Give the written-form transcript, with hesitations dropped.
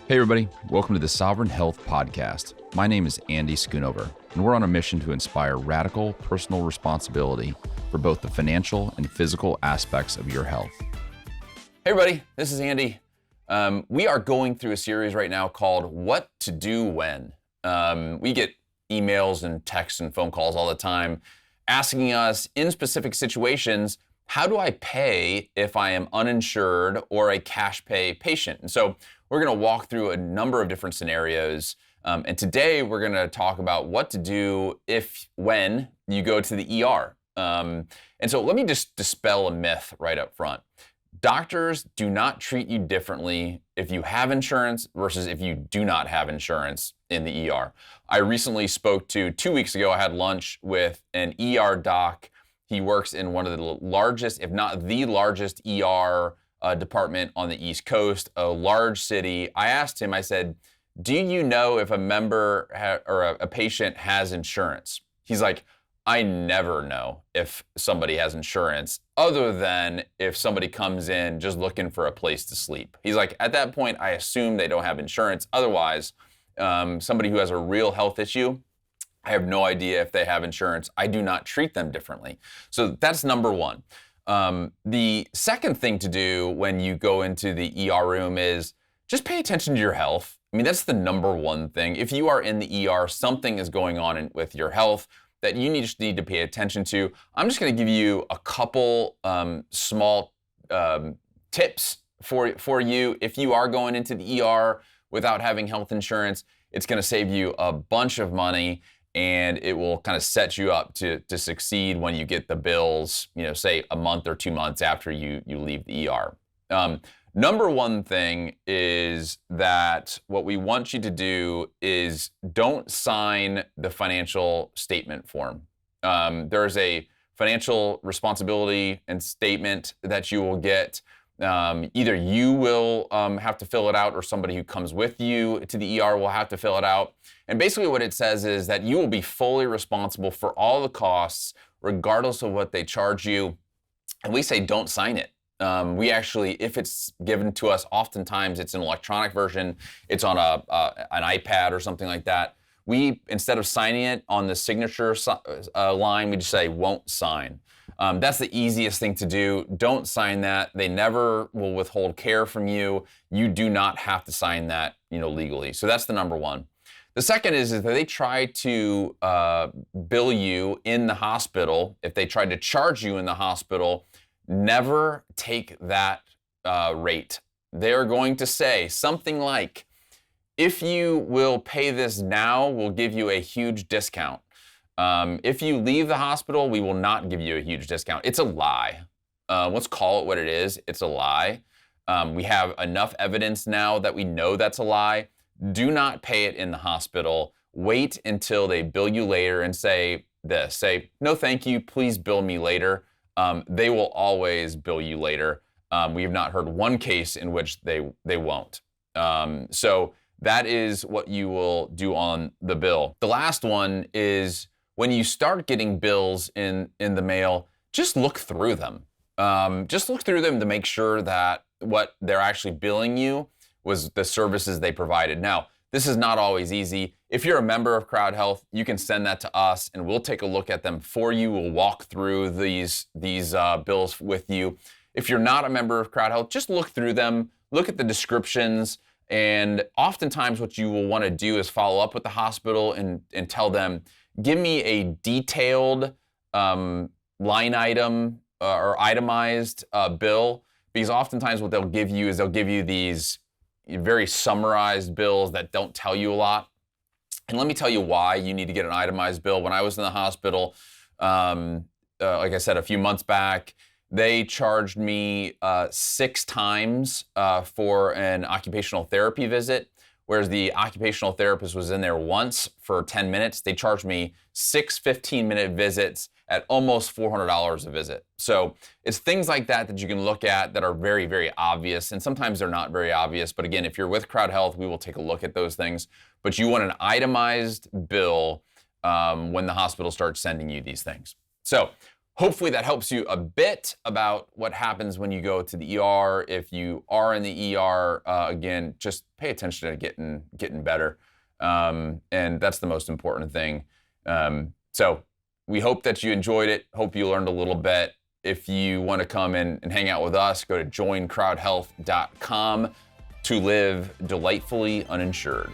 Hey everybody, welcome to the Sovereign Health Podcast. My name is Andy Schoonover, and we're on a mission to inspire radical personal responsibility for both the financial and physical aspects of your health. Hey everybody, this is Andy. We are going through a series right now called What to Do When. We get emails and texts and phone calls all the time asking us in specific situations, how do I pay if I am uninsured or a cash pay patient? And so we're going to walk through a number of different scenarios. And today we're going to talk about what to do when you go to the ER. And so let me just dispel a myth right up front. Doctors do not treat you differently if you have insurance versus if you do not have insurance in the ER. I recently spoke to, 2 weeks ago, I had lunch with an ER doc. He works in one of the largest, if not the largest ER department on the East Coast, a large city. I asked him, I said, do you know if a member or a patient has insurance? He's like, I never know if somebody has insurance other than if somebody comes in just looking for a place to sleep. He's like, at that point, I assume they don't have insurance. Otherwise, somebody who has a real health issue, I have no idea if they have insurance. I do not treat them differently. So that's number one. The second thing to do when you go into the ER room is just pay attention to your health. I mean, that's the number one thing. If you are in the ER, something is going on with your health that you just need to pay attention to. I'm just going to give you a couple small tips for you. If you are going into the ER without having health insurance, it's going to save you a bunch of money, and it will kind of set you up to succeed when you get the bills, say a month or 2 months after you leave the ER. Number one thing is that what we want you to do is don't sign the financial statement form. There's a financial responsibility and statement that you will get. Either you will have to fill it out or somebody who comes with you to the ER will have to fill it out. And basically what it says is that you will be fully responsible for all the costs, regardless of what they charge you. And we say don't sign it. We actually, if it's given to us, oftentimes it's an electronic version. It's on an iPad or something like that. We, instead of signing it on the signature line, we just say won't sign. That's the easiest thing to do. Don't sign that. They never will withhold care from you. You do not have to sign that, legally. So that's the number one. The second is that they try to bill you in the hospital. If they try to charge you in the hospital, never take that rate. They're going to say something like, if you will pay this now, we'll give you a huge discount. If you leave the hospital, we will not give you a huge discount. It's a lie. Let's call it what it is. It's a lie. We have enough evidence now that we know that's a lie. Do not pay it in the hospital. Wait until they bill you later and say this. Say, no, thank you. Please bill me later. They will always bill you later. We have not heard one case in which they won't. So that is what you will do on the bill. The last one is when you start getting bills in the mail, just look through them. Just look through them to make sure that what they're actually billing you was the services they provided. Now, this is not always easy. If you're a member of Crowd Health, you can send that to us and we'll take a look at them for you. We'll walk through these bills with you. If you're not a member of Crowd Health, just look through them, look at the descriptions, and oftentimes what you will want to do is follow up with the hospital and tell them, give me a detailed line item or itemized bill, because oftentimes what they'll give you is they'll give you these very summarized bills that don't tell you a lot. And let me tell you why you need to get an itemized bill. When I was in the hospital, like I said, a few months back, they charged me 6 times for an occupational therapy visit, whereas the occupational therapist was in there once for 10 minutes. They charged me 6 15-minute visits at almost $400 a visit. So it's things like that that you can look at that are very, very obvious. And sometimes they're not very obvious. But again, if you're with Crowd Health, we will take a look at those things. But you want an itemized bill when the hospital starts sending you these things. So hopefully that helps you a bit about what happens when you go to the ER. If you are in the ER, again, just pay attention to getting better. And that's the most important thing. So we hope that you enjoyed it. Hope you learned a little bit. If you want to come in and hang out with us, go to joincrowdhealth.com to live delightfully uninsured.